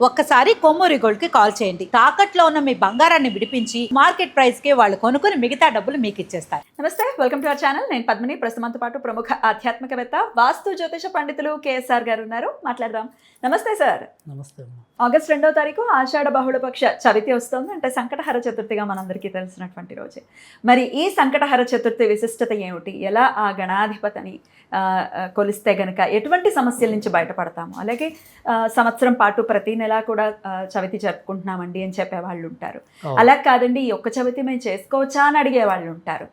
ఒక్కసారి కొమ్మూరి గోల్డ్ కి కాల్ చేయండి. తాకట్లో ఉన్న మీ బంగారాన్ని విడిపించి మార్కెట్ ప్రైస్ కి వాళ్ళు కొనుక్కుని మిగతా డబ్బులు మీకు ఇచ్చేస్తారు. నమస్తే, వెల్కమ్ టు అవర్ ఛానల్. నేను పద్మిని. ప్రస్తుతంతో పాటు ప్రముఖ ఆధ్యాత్మికవేత్త, వాస్తు జ్యోతిష పండితులు కేఎస్ఆర్ గారు ఉన్నారు. మాట్లాడదాం. నమస్తే సార్. నమస్తే. ఆగస్ట్ 2వ తారీఖు ఆషాఢ బహుళపక్ష చవితి వస్తుంది. అంటే సంకటహర చతుర్థిగా మనందరికీ తెలిసినటువంటి రోజే. మరి ఈ సంకటహర చతుర్థి విశిష్టత ఏమిటి? ఎలా ఆ గణాధిపతిని కొలిస్తే గనక ఎటువంటి సమస్యల నుంచి బయటపడతాము? అలాగే సంవత్సరం పాటు ప్రతి నెల కూడా చవితి జరుపుకుంటున్నామండి అని చెప్పే వాళ్ళు ఉంటారు. అలా కాదండి, ఈ ఒక్క చవితి మేము చేసుకోవచ్చా అని అడిగే వాళ్ళు ఉంటారు.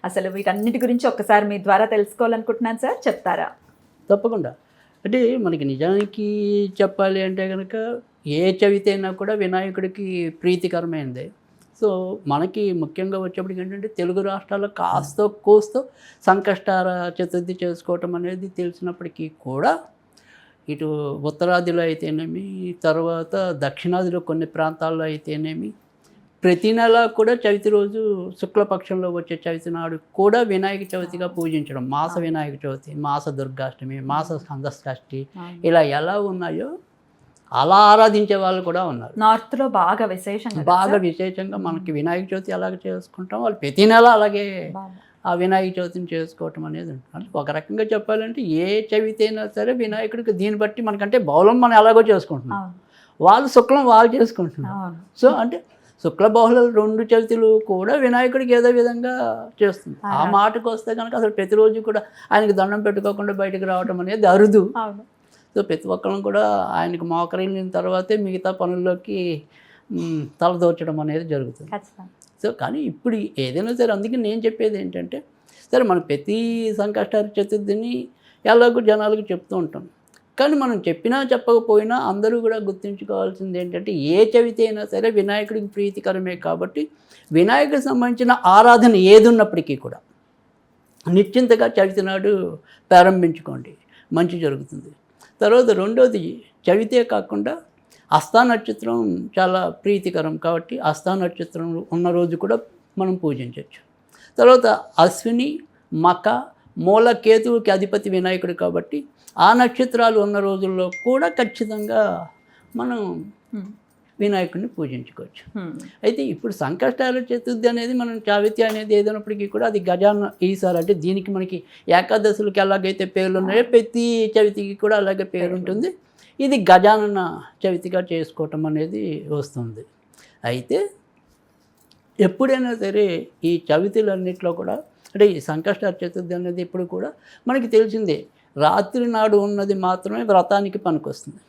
అసలు వీటన్నిటి గురించి ఒక్కసారి మీ ద్వారా తెలుసుకోవాలనుకుంటున్నాను సార్, చెప్తారా? తప్పకుండా. అంటే మనకి నిజానికి చెప్పాలి అంటే కనుక ఏ చవితి అయినా కూడా వినాయకుడికి ప్రీతికరమైనదే. సో మనకి ముఖ్యంగా వచ్చేప్పటికి ఏంటంటే తెలుగు రాష్ట్రాల్లో కాస్త కోస్తో సంకష్టహర చతుర్థి చేసుకోవటం అనేది తెలిసినప్పటికీ కూడా ఇటు ఉత్తరాదిలో అయితేనేమి, తర్వాత దక్షిణాదిలో కొన్ని ప్రాంతాల్లో అయితేనేమి ప్రతి నెల కూడా చవితి రోజు శుక్లపక్షంలో వచ్చే చవితి నాడు కూడా వినాయక చవితిగా పూజించడం, మాస వినాయక చవితి, మాస దుర్గాష్టమి, మాస స్కందషష్ఠి ఇలా ఎలా ఉన్నాయో అలా ఆరాధించే వాళ్ళు కూడా ఉన్నారు. నార్త్లో బాగా విశేషంగా మనకి వినాయక చవితి అలాగ చేసుకుంటాం, వాళ్ళు ప్రతి నెల అలాగే ఆ వినాయక చవితిని చేసుకోవటం అనేది ఉంటుంది. ఒక రకంగా చెప్పాలంటే ఏ చవితి అయినా సరే వినాయకుడికి దీన్ని బట్టి మనకంటే బౌలం మనం ఎలాగో చేసుకుంటున్నాం, వాళ్ళు శుక్లం వాళ్ళు చేసుకుంటున్నారు. సో అంటే శుక్ల బహుళ 2 చవితులు కూడా వినాయకుడికి ఏదో విధంగా చేస్తుంది. ఆ మాటకు వస్తే కనుక అసలు ప్రతిరోజు కూడా ఆయనకి దండం పెట్టుకోకుండా బయటకు రావడం అనేది అరుదు. సో ప్రతి ఒక్కరం కూడా ఆయనకు మోకరిల్లిన తర్వాతే మిగతా పనుల్లోకి తలదోచడం అనేది జరుగుతుంది. సో కానీ ఇప్పుడు ఏదైనా సరే అందుకే నేను చెప్పేది ఏంటంటే, సరే మనం ప్రతి సంకష్టహర చతుర్థిని ఎలాగో జనాలకు చెప్తూ ఉంటాం, కానీ మనం చెప్పినా చెప్పకపోయినా అందరూ కూడా గుర్తుంచుకోవాల్సింది ఏంటంటే ఏ చవితి అయినా సరే వినాయకుడికి ప్రీతికరమే. కాబట్టి వినాయకుడికి సంబంధించిన ఆరాధన ఏది ఉన్నప్పటికీ కూడా నిశ్చింతగా చవితి నాడు ప్రారంభించుకోండి, మంచి జరుగుతుంది. తర్వాత రెండోది, చవితే కాకుండా హస్తా నక్షత్రం చాలా ప్రీతికరం కాబట్టి హస్తా నక్షత్రం ఉన్న రోజు కూడా మనం పూజించవచ్చు. తర్వాత అశ్విని, మక, మూల, కేతువుకి అధిపతి వినాయకుడు కాబట్టి ఆ నక్షత్రాలు ఉన్న రోజుల్లో కూడా ఖచ్చితంగా మనం వినాయకుడిని పూజించుకోవచ్చు. అయితే ఇప్పుడు సంకష్టహర చతుర్థి అనేది మనం చవితి అనేది ఏదైనప్పటికీ కూడా అది గజాన ఈసారి అంటే దీనికి మనకి ఏకాదశులకి ఎలాగైతే పేర్లు ఉన్నాయో ప్రతి చవితికి కూడా అలాగే పేరు ఉంటుంది. ఇది గజానన చవితిగా చేసుకోవటం అనేది వస్తుంది. అయితే ఎప్పుడైనా సరే ఈ చవితులన్నింటిలో కూడా అంటే ఈ సంకష్టహర చతుర్థి అనేది ఎప్పుడు కూడా మనకి తెలిసిందే, రాత్రి నాడు ఉన్నది మాత్రమే వ్రతానికి పనికొస్తుంది.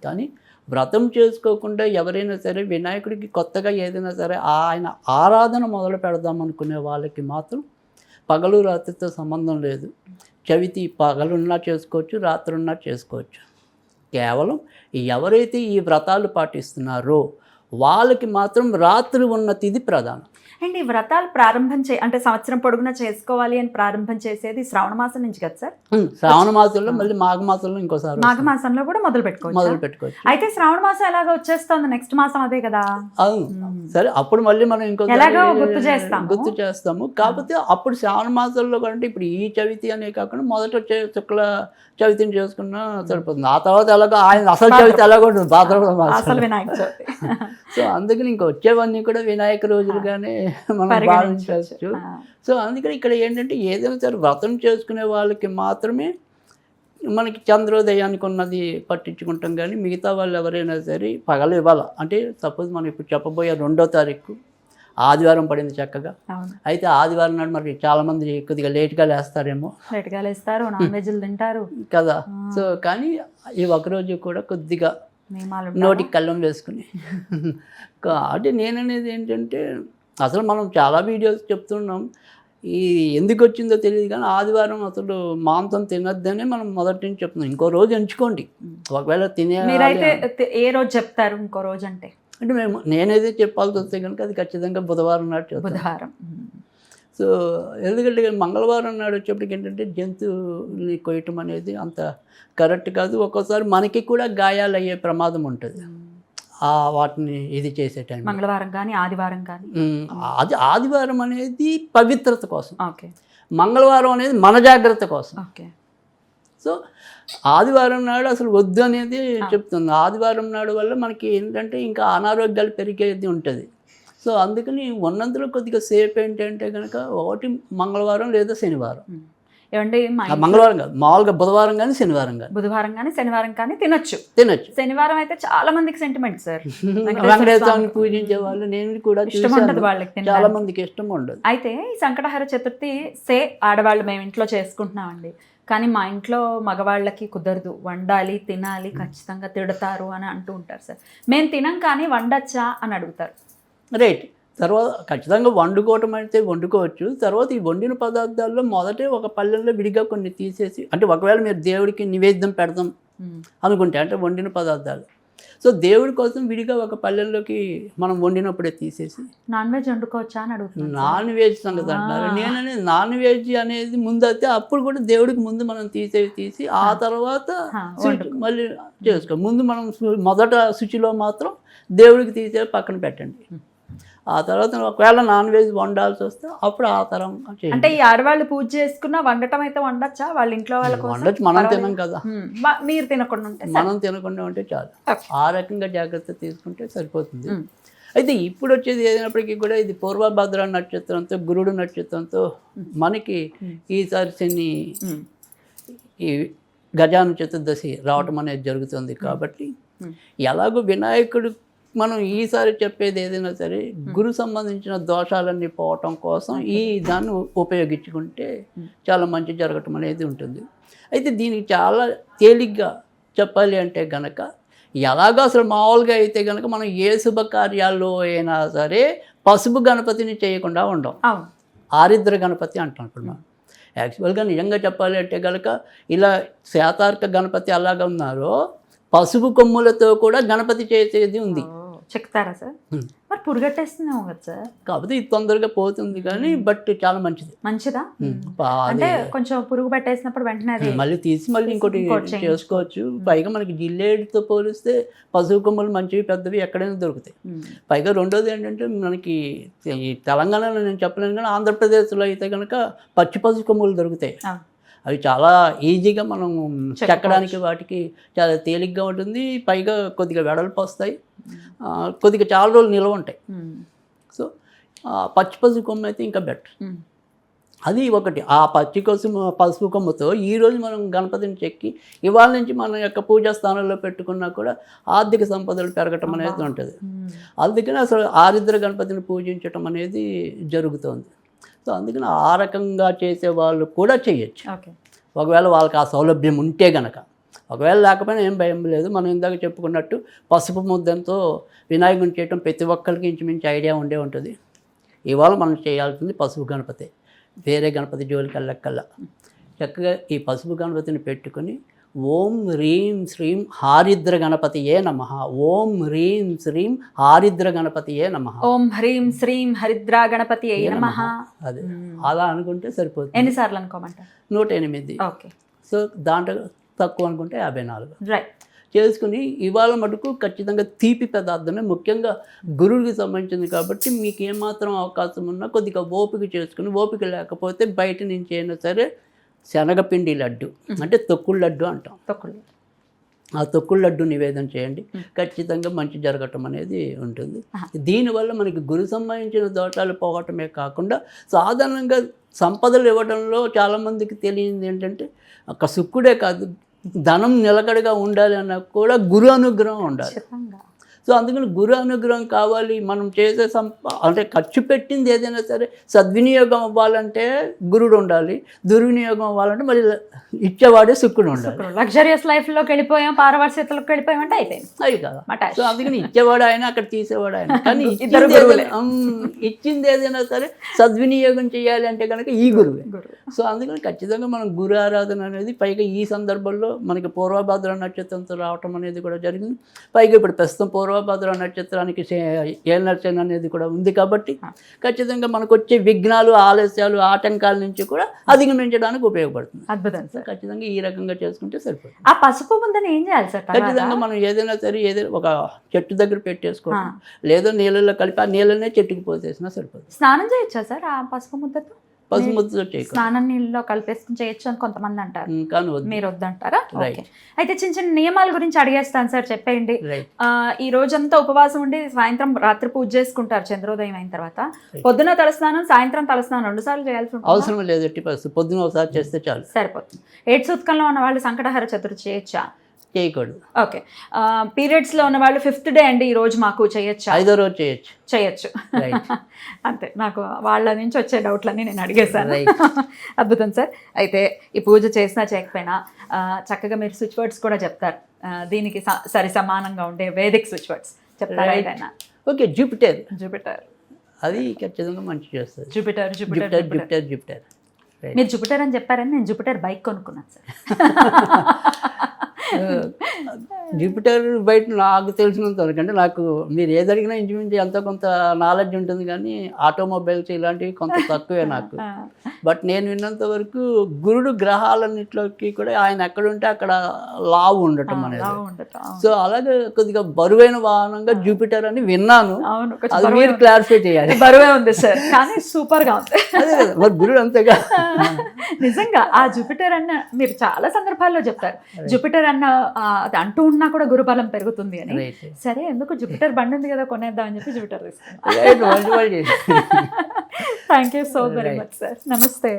కానీ వ్రతం చేసుకోకుండా ఎవరైనా సరే వినాయకుడికి కొత్తగా ఏదైనా సరే ఆయన ఆరాధన మొదలు పెడదాం అనుకునే వాళ్ళకి మాత్రం పగలు రాత్రితో సంబంధం లేదు. చవితి పగలున్నా చేసుకోవచ్చు, రాత్రున్నా చేసుకోవచ్చు. కేవలం ఎవరైతే ఈ వ్రతాలు పాటిస్తున్నారో వాళ్ళకి మాత్రం రాత్రి ఉన్న తిథి ప్రధానం. అండ్ ఈ వ్రతాలు ప్రారంభం అంటే సంవత్సరం పొడుగునా చేసుకోవాలి అని ప్రారంభం చేసేది శ్రావణ మాసం నుంచి కదా సార్? శ్రావణ మాసంలో మళ్ళీ మాఘ మాసంలో ఇంకోసారి మాఘ మాసంలో కూడా మొదలు పెట్టుకోవచ్చు. అయితే శ్రావణ మాసం ఎలాగో వచ్చేస్తుంది, నెక్స్ట్ మాసం అదే కదా. అవును, సరే అప్పుడు మళ్ళీ మనం ఇంకో గుర్తు చేస్తాము. కాకపోతే అప్పుడు శ్రావణ మాసంలో కంటే ఇప్పుడు ఈ చవితి అనే కాకుండా మొదట వచ్చే శుక్ల చవితిని చేసుకున్నా సరిపోతుంది. ఆ తర్వాత ఎలాగో ఆయన అసలు చవితి ఎలాగో ఉంటుంది, భాద్రపద మాసం వినాయక చవితి. సో అందుకని ఇంకా వచ్చేవన్నీ కూడా వినాయక రోజులుగానే మనం భావించవచ్చు. సో అందుకని ఇక్కడ ఏంటంటే ఏదైనా సరే వ్రతం చేసుకునే వాళ్ళకి మాత్రమే మనకి చంద్రోదయానికి ఉన్నది పట్టించుకుంటాం. కానీ మిగతా వాళ్ళు ఎవరైనా సరే పగలు ఇవ్వాల అంటే సపోజ్ మనం ఇప్పుడు చెప్పబోయే 2వ తారీఖు ఆదివారం పడింది చక్కగా. అయితే ఆదివారం నాడు మరి చాలామంది కొద్దిగా లేట్గా లేస్తారేమో, నాన్ వెజ్లు తింటారు కదా. సో కానీ ఈ ఒకరోజు కూడా కొద్దిగా నోటికి కళ్ళం వేసుకుని అంటే నేననేది ఏంటంటే, అసలు మనం చాలా వీడియోస్ చెప్తున్నాం, ఈ ఎందుకు వచ్చిందో తెలియదు కానీ ఆదివారం అసలు మాంసం తినొద్దనే మనం మొదటి నుంచి చెప్తున్నాం. ఇంకో రోజు ఎంచుకోండి ఒకవేళ తినే. ఏ రోజు చెప్తారు ఇంకో రోజు అంటే నేనైతే చెప్పాల్సి వస్తే కనుక అది ఖచ్చితంగా బుధవారం నాడు. బుధవారం. సో ఎందుకంటే మంగళవారం నాడు వచ్చేప్పటికి ఏంటంటే జంతువుని కొయ్యటం అనేది అంత కరెక్ట్ కాదు. ఒక్కోసారి మనకి కూడా గాయాలు అయ్యే ప్రమాదం ఉంటుంది వాటిని ఇది చేసే టైం. మంగళవారం కానీ ఆదివారం కానీ. అది ఆదివారం అనేది పవిత్రత కోసం, మంగళవారం అనేది మన జాగ్రత్త కోసం. సో ఆదివారం నాడు అసలు వద్దు అనేది చెప్తుంది. ఆదివారం నాడు వల్ల మనకి ఏంటంటే ఇంకా అనారోగ్యాలు పెరిగేది ఉంటుంది. సో అందుకని ఉన్నంతలో కొద్దిగా సేఫ్ ఏంటంటే కనుక ఒకటి మంగళవారం లేదా శనివారం. ఏమండి మంగళవారం కాదు, మామూలుగా బుధవారం కానీ శనివారం కానీ, బుధవారం కానీ శనివారం కానీ తినొచ్చు. శనివారం అయితే చాలా మందికి సెంటిమెంట్ సార్. వెంకటేశ్వర స్వామిని పూజించే వాళ్ళు నేను కూడా ఇష్టం ఉండదు వాళ్ళకి, చాలా మందికి ఇష్టం ఉండదు. అయితే ఈ సంకటహర చతుర్థి ఆడవాళ్ళు మేము ఇంట్లో చేసుకుంటున్నామండి, కానీ మా ఇంట్లో మగవాళ్ళకి కుదరదు, వండాలి తినాలి ఖచ్చితంగా తిడతారు అని అంటూ ఉంటారు సార్. మేము తినం కానీ వండొచ్చా అని అడుగుతారు. రైట్. తర్వాత ఖచ్చితంగా వండుకోవటం అయితే వండుకోవచ్చు. తర్వాత ఈ వండిన పదార్థాల్లో మొదటే ఒక పళ్ళెంలో విడిగా కొన్ని తీసేసి, అంటే ఒకవేళ మీరు దేవుడికి నివేద్యం పెడదాం అనుకుంటే అంటే వండిన పదార్థాలు, సో దేవుడి కోసం విడిగా ఒక పళ్ళెంలోకి మనం వండినప్పుడే తీసేసి నాన్ వెజ్ వండుకోవచ్చా అని అడుగుతున్నాను. నాన్ వెజ్ సంగతి అంటారు. నేననేది నాన్ వెజ్ అనేది ముందు అయితే అప్పుడు కూడా దేవుడికి ముందు మనం తీసి ఆ తర్వాత మళ్ళీ చేసుకో. ముందు మనం మొదట శుచిలో మాత్రం దేవుడికి తీసే పక్కన పెట్టండి. ఆ తర్వాత ఒకవేళ నాన్ వెజ్ వండాల్సి వస్తే అప్పుడు ఆ తరం అంటే ఈ ఆడవాళ్ళు పూజ చేసుకున్నా వండటం అయితే వండొచ్చా వాళ్ళ ఇంట్లో వాళ్ళకి? వండొచ్చు, మనం తినం కదా. మీరు తినకుండా ఉంటే, మనం తినకుండా ఉంటే చాలు. ఆ రకంగా జాగ్రత్త తీసుకుంటే సరిపోతుంది. అయితే ఇప్పుడు వచ్చేది ఏదైనప్పటికీ కూడా ఇది పూర్వభద్ర నక్షత్రంతో గురుడు నక్షత్రంతో మనకి ఈసారి శని ఈ గజాన చతుర్దశి రావటం అనేది జరుగుతుంది. కాబట్టి ఎలాగో వినాయకుడు మనం ఈసారి చెప్పేది ఏదైనా సరే గురు సంబంధించిన దోషాలన్నీ పోవటం కోసం ఈ దాన్ని ఉపయోగించుకుంటే చాలా మంచి జరగటం అనేది ఉంటుంది. అయితే దీనికి చాలా తేలిగ్గా చెప్పాలి అంటే గనక ఎలాగో అసలు మామూలుగా అయితే కనుక మనం ఏ శుభకార్యాల్లో అయినా సరే పసుపు గణపతిని చేయకుండా ఉండం. ఆరిద్ర గణపతి అంటున్నాం. యాక్చువల్గా నిజంగా చెప్పాలి అంటే కనుక ఇలా శాతార్క గణపతి అలాగా ఉన్నారో పసుపు కొమ్ములతో కూడా గణపతి చేసేది ఉంది. చెప్తారా సార్? మరి పురుగట్టేస్తున్నాము కదా సార్. కాకపోతే ఇది తొందరగా పోతుంది కానీ బట్ చాలా మంచిదా. అంటే కొంచెం పురుగు పట్టేసినప్పుడు వెంటనే మళ్ళీ తీసి మళ్ళీ ఇంకోటి చేసుకోవచ్చు. పైగా మనకి జిల్లేడుతో పోలిస్తే పసుపు కొమ్మలు మంచివి పెద్దవి ఎక్కడైనా దొరుకుతాయి. పైగా రెండోది ఏంటంటే మనకి ఈ తెలంగాణలో నేను చెప్పలేను కానీ ఆంధ్రప్రదేశ్లో అయితే కనుక పచ్చి పసుపు కొమ్మలు దొరుకుతాయి. అవి చాలా ఈజీగా మనం చెక్కడానికి వాటికి చాలా తేలిగ్గా ఉంటుంది. పైగా కొద్దిగా వెడల్పు వస్తాయి, కొద్దిగా చాలా రోజులు నిల్వ ఉంటాయి. సో పచ్చి పసుపు కొమ్మ అయితే ఇంకా బెటర్. అది ఒకటి. ఆ పసుపు కొమ్మతో ఈరోజు మనం గణపతిని చెక్కి ఇవాళ నుంచి మన యొక్క పూజా స్థానంలో పెట్టుకున్నా కూడా ఆర్థిక సంపదలు పెరగటం అనేది ఉంటుంది. అందుకని అసలు ఆరిద్ర గణపతిని పూజించటం అనేది జరుగుతుంది. సో అందుకని ఆ రకంగా చేసే వాళ్ళు కూడా చేయొచ్చు ఒకవేళ వాళ్ళకి ఆ సౌలభ్యం ఉంటే గనక. ఒకవేళ లేకపోయినా ఏం భయం లేదు. మనం ఇందాక చెప్పుకున్నట్టు పసుపు ముద్దంతో వినాయకుని చేయటం ప్రతి ఒక్కరికి ఇంచుమించు ఐడియా ఉండే ఉంటుంది. ఇవాళ మనం చేయాల్సింది పసుపు గణపతి, వేరే గణపతి జోలికి వెళ్ళక్కల్లా. చక్కగా ఈ పసుపు గణపతిని పెట్టుకొని ఓం హ్రీం శ్రీం హారిద్ర గణపతియే నమః, ఓం హ్రీం శ్రీం హారిద్ర గణపతియే నమః, ఓం హ్రీం శ్రీం హరిద్ర గణపతియే నమః. అదే అలా అనుకుంటే సరిపోతుంది. ఎన్నిసార్లు అనుకోమంటారు? 108. ఓకే. సో దాంట్లో తక్కువ అనుకుంటే 54. రైట్. చేసుకుని ఇవాళ మటుకు ఖచ్చితంగా తీపి పదార్థమే ముఖ్యంగా గురువుకి సంబంధించింది కాబట్టి మీకు ఏమాత్రం అవకాశం ఉన్నా కొద్దిగా ఓపిక చేసుకుని, ఓపిక లేకపోతే బయట నుంచి అయినా సరే శనగపిండి లడ్డు అంటే తొక్కుడు లడ్డు అంటాం. ఆ తొక్కుడు లడ్డు నివేదన చేయండి, ఖచ్చితంగా మంచి జరగటం అనేది ఉంటుంది. దీనివల్ల మనకి గురు సంబంధించిన దోషాలు పోవటమే కాకుండా సాధారణంగా సంపదలు ఇవ్వడంలో చాలామందికి తెలియదు ఏంటంటే ఒక సుక్కుడే కాదు, ధనం నిలకడగా ఉండాలి అన్నా కూడా గురు అనుగ్రహం ఉండాలి. సో అందుకని గురు అనుగ్రహం కావాలి. మనం చేసే అంటే ఖర్చు పెట్టింది ఏదైనా సరే సద్వినియోగం అవ్వాలంటే గురుడు ఉండాలి, దుర్వినియోగం అవ్వాలంటే మరి ఇచ్చేవాడే శుక్రుడు ఉండాలి. లగ్జరియస్ లైఫ్లోకి వెళ్ళిపోయాం, పారవర్స్యతలోకి వెళ్ళిపోయాం అంటే అయిపోయింది. అవి కదా. సో అందుకని ఇచ్చేవాడు ఆయన, అక్కడ తీసేవాడు ఆయన. కానీ ఇచ్చింది ఏదైనా సరే సద్వినియోగం చేయాలి అంటే కనుక ఈ గురువే. సో అందుకని ఖచ్చితంగా మనం గురు ఆరాధన అనేది పైగా ఈ సందర్భంలో మనకి పూర్వభద్ర నక్షత్రంతో రావటం అనేది కూడా జరిగింది. పైగా ఇప్పుడు ప్రస్తుతం పూర్వభద్ర నక్షత్రానికి ఏలనర్చన అనేది కూడా ఉంది కాబట్టి ఖచ్చితంగా మనకు వచ్చే విఘ్నాలు, ఆలస్యాలు, ఆటంకాల నుంచి కూడా అధిగమించడానికి ఉపయోగపడుతుంది. అద్భుతం సార్. ఖచ్చితంగా ఈ రకంగా చేసుకుంటే సరిపోతుంది. ఆ పసుపు ముందని ఏం చేయాలి సార్? ఖచ్చితంగా మనం ఏదైనా సరే ఏదైనా ఒక చెట్టు దగ్గర పెట్టేసుకోవడం, లేదా నీళ్ళలో కలిపి ఆ నీళ్ళనే చెట్టుకు పోసేసినా సరిపోతుంది. స్నానం చేయొచ్చా సార్ ఆ పసుపు ముద్దతో? పసుముద్దుతో చేయకూడదు. స్నానం నీళ్ళలో కలిపేసుకుని చేయొచ్చు అని కొంతమంది అంటారు, కానీ వద్దు. మీరు వద్దంటారా? Right. ఓకే. అయితే చిన్న చిన్న నియమాల గురించి అడిగేస్తాను సార్, చెప్పేయండి. రైట్. ఈ రోజంతా ఉపవాసం ఉండి సాయంత్రం రాత్రి పూజ చేసుకుంటారు చంద్రోదయం అయిన తర్వాత. పొద్దున తలస్నానం, సాయంత్రం తలస్నానం 2 సార్లు చేయాల్సి ఉంటుంది. అవసరం లేదు, ఎట్టి పరిస్థితి పొద్దున ఒకసారి చేస్తే చాలు, సరిపోతుంది. ఏడు సూతకంలో ఉన్న వాళ్ళు సంకటహర చతుర్థి చేయొచ్చా? చేయకూడదు. ఓకే. పీరియడ్స్లో ఉన్న వాళ్ళు 5th డే అండి ఈ రోజు మాకు చేయొచ్చా? 5వ రోజు చేయొచ్చు. చేయొచ్చు. రైట్. అంతే, నాకు వాళ్ళ నుంచి వచ్చే డౌట్లన్నీ నేను అడిగేశాను. Right. అద్భుతం సార్. అయితే ఈ పూజ చేసినా చేయకపోయినా చక్కగా మీరు స్విచ్ వర్డ్స్ కూడా చెప్తారు. దీనికి సరి సమానంగా ఉండే వేదిక్ స్విచ్ వర్డ్స్ చెప్తారా Right. ఏదైనా? Okay, Jupiter Jupiter. అది ఖచ్చితంగా మంచి చేస్తుంది. Jupiter Jupiter Jupiter Jupiter. Jupiter Jupiter. Right. మీరు జూపిటర్ అని చెప్పారని నేను జూపిటర్ బైక్ కొనుక్కున్నాను సార్. జూపిటర్ బయట నాకు తెలిసినంత వరకు అంటే, నాకు మీరు ఏది అడిగినా ఇంచుమించు ఎంతో కొంత నాలెడ్జ్ ఉంటుంది, కానీ ఆటోమొబైల్స్ ఇలాంటివి కొంత తక్కువే నాకు. బట్ నేను విన్నంత వరకు గురుడు గ్రహాలన్నింటిలోకి కూడా ఆయన ఎక్కడుంటే అక్కడ లావు ఉండటం అనేది. సో అలాగే కొద్దిగా బరువైన వాహనంగా జూపిటర్ అని విన్నాను. అవును, అది మీరు క్లారిఫై చేయాలి. బరువే ఉంది సార్, కానీ సూపర్ గా ఉంది. అదే కదా, మరి గురుడు అంతేగా. నిజంగా ఆ జూపిటర్ అన్న మీరు చాలా సందర్భాల్లో చెప్తారు, జూపిటర్ అన్న అది అంటూ ఉన్నా కూడా గురుబలం పెరుగుతుంది అని. Right. సరే, ఎందుకు జూపిటర్ బండి ఉంది కదా కొనేద్దాం అని చెప్పి జూపిటర్ తీసుకున్నాను. Right, మంచి వాళ్ళు చేశారు. Thank you so very much sir. నమస్తే.